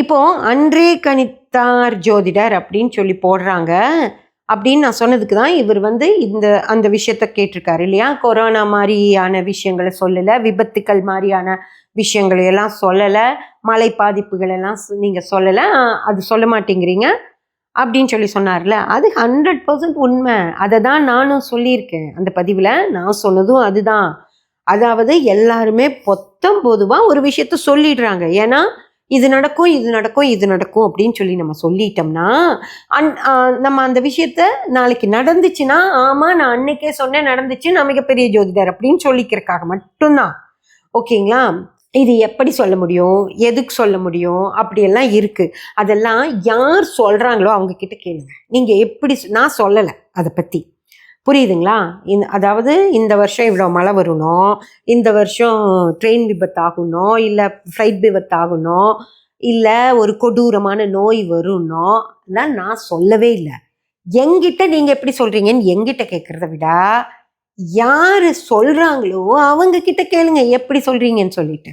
இப்போ அன்றே கணித்தார் ஜோதிடர் அப்படின்னு சொல்லி போடுறாங்க. அப்படின்னு நான் சொன்னதுக்கு தான் இவர் அந்த விஷயத்த கேட்டிருக்காரு இல்லையா? கொரோனா மாதிரியான விஷயங்களை சொல்லலை, விபத்துக்கள் மாதிரியான விஷயங்களை எல்லாம் சொல்லலை, மழை பாதிப்புகள் எல்லாம் நீங்க சொல்லலை, அது சொல்ல மாட்டேங்கிறீங்க அப்படின்னு சொல்லி சொன்னார்ல. அது 100% உண்மை. அதை தான் நானும் சொல்லியிருக்கேன் அந்த பதிவில். நான் சொன்னதும் அதுதான். அதாவது எல்லாருமே பொத்தம் பொதுவாக ஒரு விஷயத்த சொல்லிடுறாங்க. ஏன்னா இது நடக்கும், இது நடக்கும், இது நடக்கும் அப்படின்னு சொல்லி நம்ம சொல்லிட்டோம்னா நம்ம அந்த விஷயத்த நாளைக்கு நடந்துச்சுன்னா, ஆமா நான் அன்னைக்கே சொன்னேன் நடந்துச்சு, நான் மிகப்பெரிய ஜோதிடர் அப்படின்னு சொல்லிக்கிறதுக்காக மட்டும்தான். ஓகேங்களா? இது எப்படி சொல்ல முடியும், எதுக்கு சொல்ல முடியும், அப்படியெல்லாம் இருக்கு. அதெல்லாம் யார் சொல்றாங்களோ அவங்க கிட்ட கேளுங்க. நீங்க எப்படி நான் சொல்லலை அதை பத்தி. புரியுதுங்களா? அதாவது இந்த வருஷம் இவ்வளோ மழை வரணும், இந்த வருஷம் ட்ரெயின் விபத்து ஆகணும், இல்லை ஃப்ளைட் விபத்து ஆகணும், இல்லை ஒரு கொடூரமான நோய் வரும்னோ நான் சொல்லவே இல்லை. எங்கிட்ட நீங்க எப்படி சொல்றீங்கன்னு எங்கிட்ட கேட்கறத விட யாரு சொல்றாங்களோ அவங்க கிட்ட கேளுங்க எப்படி சொல்றீங்கன்னு சொல்லிட்டு.